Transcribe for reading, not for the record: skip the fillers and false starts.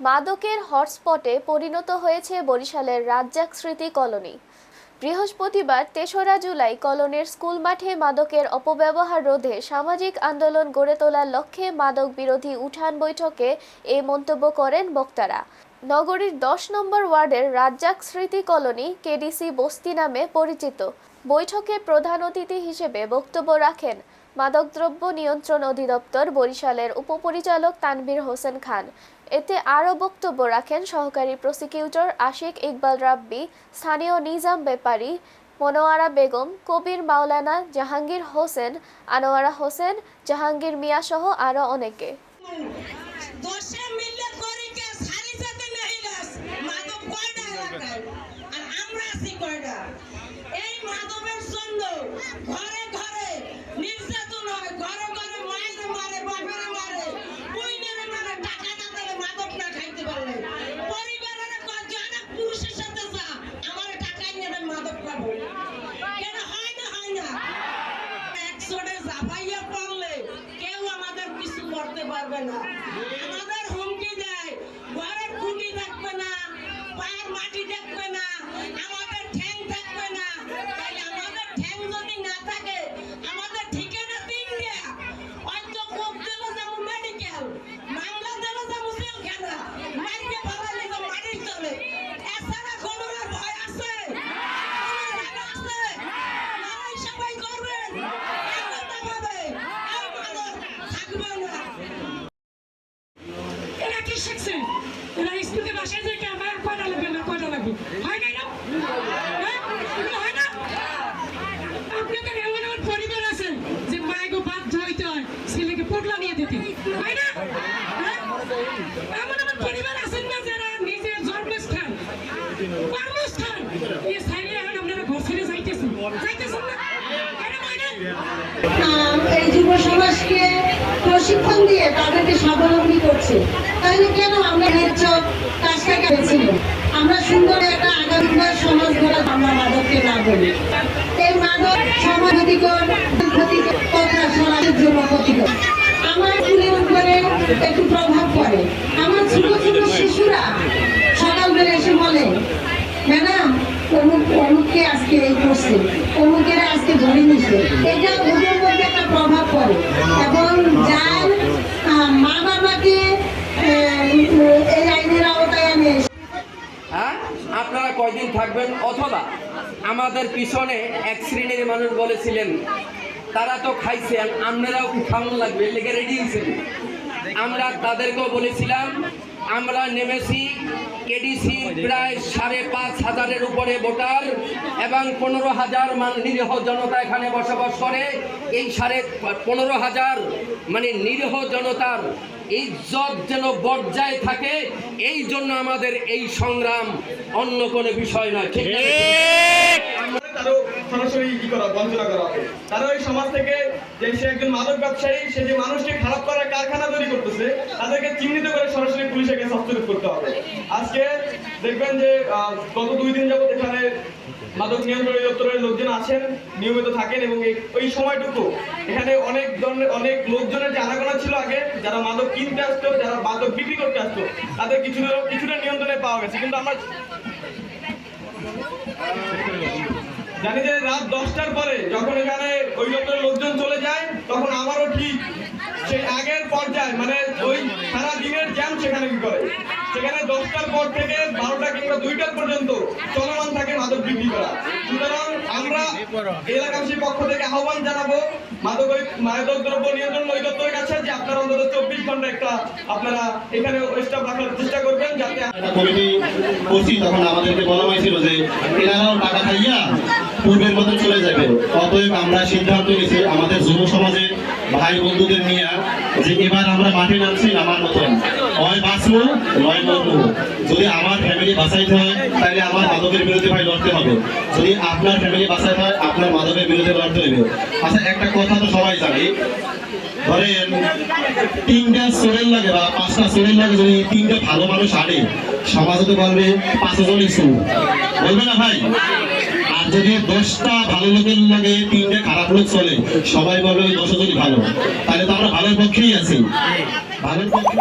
মাদকের হটস্পটে পরিণত হয়েছে বরিশালের রাজ্জাক স্মৃতি কলোনি। বৃহস্পতিবার ৩রা জুলাই কলোনির স্কুল মাঠে মাদকের অপব্যবহার রোধে সামাজিক আন্দোলন গড়ে তোলার লক্ষ্যে মাদক বিরোধী উঠান বৈঠকে এই মন্তব্য করেন বক্তারা। নগরীর ১০ নম্বর ওয়ার্ডের রাজ্জাক স্মৃতি কলোনি কেডিসি বস্তি নামে পরিচিত। বৈঠকে প্রধান অতিথি হিসেবে বক্তব্য রাখেন মাদকদ্রব্য নিয়ন্ত্রণ অধিদপ্তর বরিশালের উপপরিচালক তানভীর হোসেন খান। এতে আরও বক্তব্য রাখেন সহকারী প্রসিকিউটর আশিক ইকবাল রাব্বি, স্থানীয় নিজাম ব্যাপারী, মনোয়ারা বেগম, কবির মাওলানা, জাহাঙ্গীর হোসেন, আনোয়ারা হোসেন, জাহাঙ্গীর মিয়া সহ আরও অনেকে। আমাদের হুমকি দেয়, ঘরের খুঁটি থাকবে না, পায়ের মাটি থাকবে না, আমাদের ঠ্যাং থাকবে না। তাই আমাদের ঠ্যাং যদি না থাকে, আমাদের ঠিকানা তিনটা, হয়তো কোপ দিল যেমন মেডিকেল, মামলা দিল যেমন জেলখানা, মাইকে ফেলালে তো মাটির তলে। এছাড়া কোনো ভয় আছে? লড়াই সবাই করবেন, একতাভাবে আর মাদক থাকবে না। এরা কি শিখছে? এরা স্কুলে বাসায় যে আমার কয়টা লাগবে না কয়টা লাগবে হয় না? হয় না? আপনাদের এমন এমন পরিবার আছে যে মায়েকে বাধ্য হইতে হয় ছেলেকে পোটলা নিয়ে দিতে, হয় না? এমন এমন পরিবার আছেন না যারা নিজের জন্মস্থান কর্মস্থান এই সাইডে এখন আপনারা ঘর ছেড়ে যাইতেছেন না? এই যুব সমাজকে প্রশিক্ষণ দিয়ে তাদেরকে স্বাবলম্বী করছে। তাহলে কেন আমরা কাজটা করেছিল? আমরা সুন্দর একটা আগামীকার সমাজ গড়ে আমরা মাদককে না বলি। এই মাদক সমাজ ক্ষতিকর কথা সমাজের জন্য ক্ষতিকর। আমার ফুলের উপরে একটু প্রভাব পড়ে। আমার ছোট ছোট শিশুরা সকালবেলা এসে বলে, ম্যাডাম অমুককে আজকে এই করছে, অমুকের আজকে ধরে নিছে। এটা ওদের মধ্যে একটা প্রভাব পড়ে এবং যার মা বাবাকে এই আইনের আওতায় আনে। আপনারা কয়দিন থাকবেন? অথবা আমাদের পিছনে এক শ্রেণীর মানুষ বলেছিলেন তারা তো খাইছেন, আপনারাও কি খাওয়ানো লাগবে, লেগে রেডি হয়েছেন। আমরা তাদেরকেও বলেছিলাম আমরা নেমেছি কেডিসি প্রায় ৫,৫০০ উপরে ভোটার এবং ১৫,০০০ নিরীহ জনতা এখানে বসবাস করে। এই ১৫,০০০ মানে নিরীহ জনতার ইজ্জত যেন বজায় থাকে, এই জন্য আমাদের এই সংগ্রাম, অন্য কোনো বিষয় নয়। ঠিক আছে? সরাসরি কি করা বঞ্চনা করা হবে। তারা ওই সমাজ থেকে যে সে একজন মাদক ব্যবসায়ী, সে যে মানুষকে খারাপ করার কারখানা তৈরি করতেছে, তাদেরকে চিহ্নিত করে সরাসরি পুলিশের কাছে হস্তক্ষেপ করতে হবে। আজকে দেখবেন যে গত ২ দিন যাবত এখানে মাদক নিয়ন্ত্রণ অধিদপ্তরের লোকজন আছেন, নিয়মিত থাকেন এবং ওই সময়টুকু এখানে অনেক লোকজনের যে আনাগোনা ছিল আগে, যারা মাদক কিনতে আসতো, যারা মাদক বিক্রি করতে আসতো, তাদের কিছুটা নিয়ন্ত্রণে পাওয়া গেছে। কিন্তু আমরা জানি যে রাত ১০টার পরে যখন এখানে ওই লোকজন চলে যায়, তখন আমারও ঠিক সেই আগের পর্যায়ে মানে ওই সারা দিনের জ্যাম সেখানে কি করে, সেখানে 10টার পর থেকে 12টা কিংবা 2টা পর্যন্ত চলমান থাকে মাদক বিক্রি করা। সুতরাং আমরা এলাকাবাসীর পক্ষ থেকে আহ্বান জানাবো মাদক দ্রব্য নিয়ন্ত্রণ অধিদপ্তরের কাছে যে আপনারা অন্তত ২৪ ঘন্টা একটা আপনারা এখানে স্টাফ রাখার চেষ্টা করবেন, যাতে কমিটি করছি তখন আমাদেরকে বলা হয়েছিল যে এনারাও টাকা খাইয়া পূর্বের মতো চলে যাবে। অতএব আমরা সিদ্ধান্ত নিয়েছি আমাদের যুব সমাজের ভাই বন্ধুদের নিয়ে যে এবার আমরা মাঠে নামছি আমার মতন, হয় বাঁচবো নয় মরবো। যদি আমার ফ্যামিলি বাঁচাইতে হয় তাহলে আমার মাদকের বিরুদ্ধে ভাই লড়তে হবে, যদি আপনার ফ্যামিলি বাঁচাইতে হয় আপনার মাদকের বিরুদ্ধে লড়তে হবে। আচ্ছা, একটা কথা তো সবাই জানে, ধরেন ৩টা চোরের লাগে বা ৫টা চোরের লাগে, যদি ৩টা ভালো মানুষ আনে সমাজে তো বলবে ৫ জনই চোর, বলবে না ভাই? আর যদি 10টা ভালো লোকের লাগে 3টে খারাপ লোক চলে, সবাই বলবে ওই 10 জনই ভালো, তাহলে তো আমরা ভালোর পক্ষেই আছি। ভালোর পক্ষে